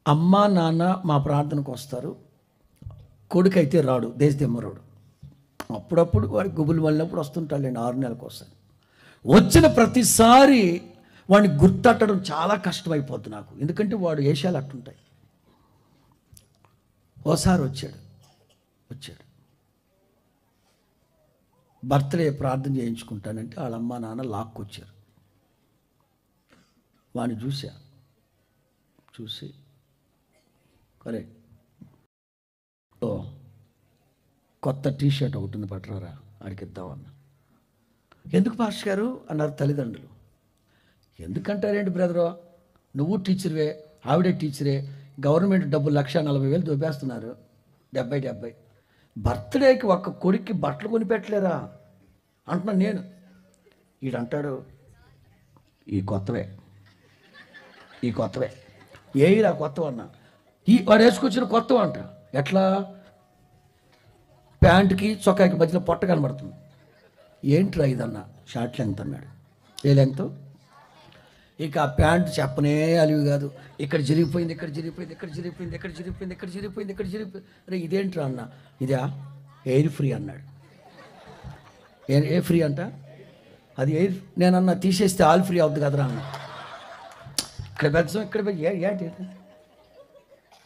అమ్మా నాన్న మా ప్రార్థనకు వస్తారు, కొడుకు అయితే రాడు, దేశదిమ్మరుడు. అప్పుడప్పుడు వాడి గుబులు వెళ్ళినప్పుడు వస్తుంటాడండి, 6 నెలలకు వస్తాను. వచ్చిన ప్రతిసారి వాడిని గుర్తట్టడం చాలా కష్టమైపోద్ది నాకు, ఎందుకంటే వాడు వేషాలు అట్టుంటాయి. ఓసారి వచ్చాడు బర్త్డే ప్రార్థన చేయించుకుంటానంటే వాళ్ళ అమ్మ నాన్న లాక్కొచ్చారు. వాడిని చూసి అరే కొత్త టీషర్ట్ ఒకటి ఉంది పట్టరారా ఆడికి ఇద్దామన్నా. ఎందుకు పాస్టర్ గారు అన్నారు తల్లిదండ్రులు. ఎందుకంటారేంటి బ్రదరు, నువ్వు టీచర్వే, ఆవిడే టీచరే, గవర్నమెంట్ డబ్బు 1,40,000 దొబ్బేస్తున్నారు, 70 బర్త్డేకి ఒక్క కొడుక్కి బట్టలు కొనిపెట్టలేరా అంటున్నాను నేను. వీడంటాడు ఈ కొత్తవే ఏయిరా కొత్తవన్నా, వాడు వేసుకొచ్చిన కొత్తవ అంట. ఎట్లా? ప్యాంటుకి చొక్కాకి మధ్యలో పొట్ట కనబడుతుంది. ఏంట్రా ఇదన్నా, షార్ట్ లెంగ్త్ అన్నాడు. ఏ లెంగ్త్? ఇక ఆ ప్యాంటు చెప్పనే అలివి కాదు, ఇక్కడ జరిగిపోయింది. అరే ఇదేంట్రా అన్న, ఇదా ఎయిర్ ఫ్రీ అన్నాడు. ఏ ఫ్రీ అంట? అది ఎయిర్. నేనన్నా తీసేస్తే ఆల్ ఫ్రీ అవుద్ది కదరా అన్న. ఇక్కడ పెద్ద ఏంటి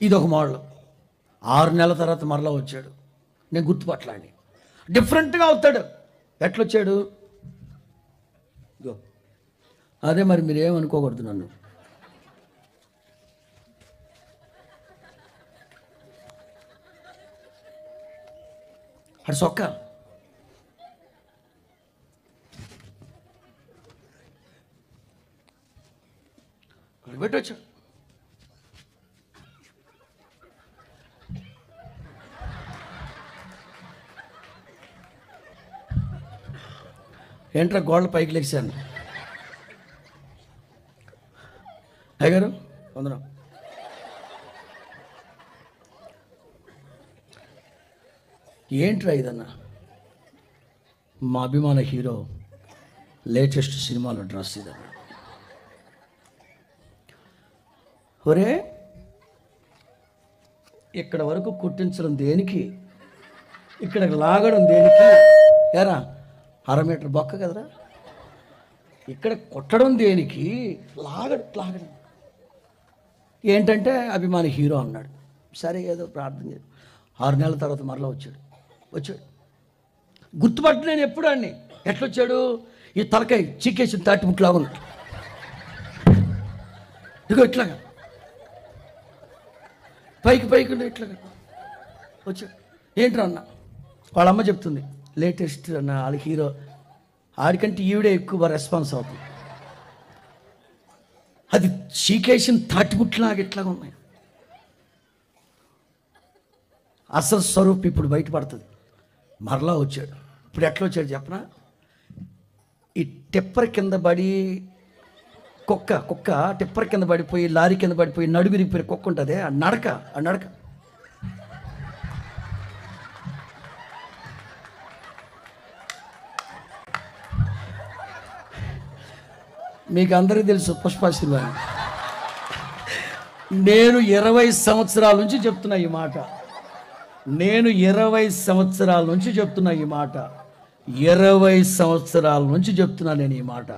ఇది ఒక మోడల్. 6 నెలల తర్వాత మరలా వచ్చాడు, నేను గుర్తుపట్టలాండి. డిఫరెంట్గా అవుతాడు. ఎట్లొచ్చాడు? అదే మరి మీరు ఏమనుకోకూడదు నన్ను. అది సొక్క పెట్టొచ్చు. ఏంట్రా గోళ్ళ పైకి లెగిశాను. అయ్యగారు వందనం. ఏంట్రా ఇదన్నా? మా అభిమాన హీరో లేటెస్ట్ సినిమాలో డ్రెస్ ఇదన్నా. ఒరే ఇక్కడ వరకు కుట్టించడం దేనికి, ఇక్కడ లాగడం దేనికి? ఎరా 1/2 మీటర్ బొక్క కదరా, ఇక్కడ కొట్టడం దేనికి? లాగడం ఏంటంటే అభిమాని హీరో అన్నాడు. సరే ఏదో ప్రార్థన చేసి 6 నెలల తర్వాత మరలా వచ్చాడు. గుర్తుపట్టు నేను ఎప్పుడు అన్ని. ఎట్లొచ్చాడు? ఈ తలకాయ చీకేసిన తాటిముట్లాగా ఉన్నాడు. ఇదిగో ఇట్లాగా పైకి ఇట్లాగా వచ్చాడు. ఏంట్రా అన్న? వాళ్ళ అమ్మ చెప్తుంది లేటెస్ట్ అన్న, వాళ్ళ హీరో, ఆడికంటే ఈవిడే ఎక్కువ రెస్పాన్స్ అవుతుంది. అది చీకేసిన తాటిముట్లాగా ఇట్లాగా ఉన్నాయి. అసలు స్వరూప్ ఇప్పుడు బయటపడుతుంది. మరలా వచ్చాడు. ఇప్పుడు ఎట్లా వచ్చాడు చెప్పనా? ఈ టెప్పర్ కింద పడి కుక్క టెప్పర్ కింద పడిపోయి, లారీ కింద పడిపోయి నడువిరిగిపోయిన కుక్క ఉంటుంది, ఆ నడక మీకు అందరికీ తెలుసు పుష్ప సినిమా. నేను 20 సంవత్సరాల నుంచి చెప్తున్నా ఈ మాట. 20 సంవత్సరాల నుంచి చెప్తున్నా ఈ మాట. 20 సంవత్సరాల నుంచి చెప్తున్నా నేను ఈ మాట.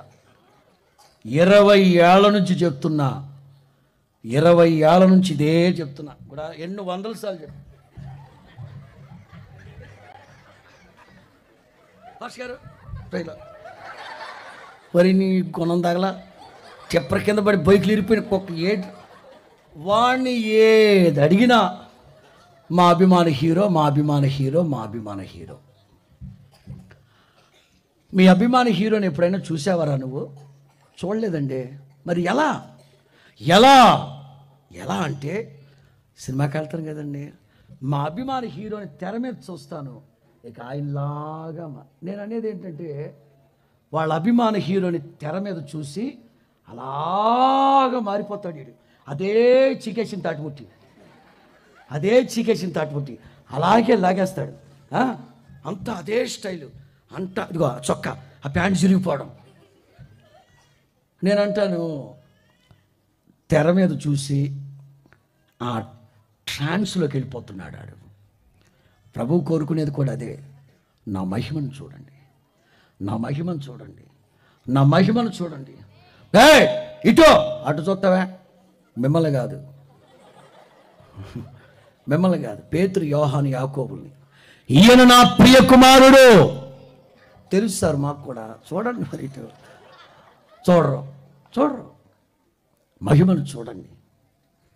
20 ఏళ్ళ నుంచి చెప్తున్నా. 20 ఏళ్ళ నుంచి ఇదే చెప్తున్నా కూడా. ఎన్ని వందల సార్లు చెప్తున్నా. భాష గారు మరి నీ గుణం తగల చెప్పర కింద పడి బైకులు ఇరిపోయిన కుక్క వాడిని ఏది అడిగినా మా అభిమాన హీరో. మీ అభిమాన హీరోని ఎప్పుడైనా చూసావరా నువ్వు? చూడలేదండి. మరి ఎలా అంటే సినిమాకి వెళ్తాను కదండి, మా అభిమాన హీరోని తెర మీద చూస్తాను, ఇక ఆయనలాగా. నేను అనేది ఏంటంటే వాళ్ళ అభిమాన హీరోని తెర మీద చూసి అలాగా మారిపోతాడు వీడు. అదే చీకేసిన తాటిముట్టి అలాగే లాగేస్తాడు. అంతా అదే స్టైలు, అంతా ఇదిగో చొక్కా, ఆ ప్యాంట్ చిరిగిపోవడం. నేను అంటాను తెర మీద చూసి ఆ ట్రాన్స్లోకి వెళ్ళిపోతున్నాడు ఆడు. ప్రభువు కోరుకునేది కూడా అదే. నా మహిమను చూడండి, నా మహిమను చూడండి, నా మహిమను చూడండి. ఇటో అటు చూస్తావా? మిమ్మల్ని కాదు, మిమ్మల్ని కాదు, పేతురు, యోహాను, యాకోబుల్ని. ఈయన నా ప్రియ కుమారుడు. తెలుసు సార్ మాకు కూడా. చూడండి మరి, ఇటు చూడరు. మహిమను చూడండి.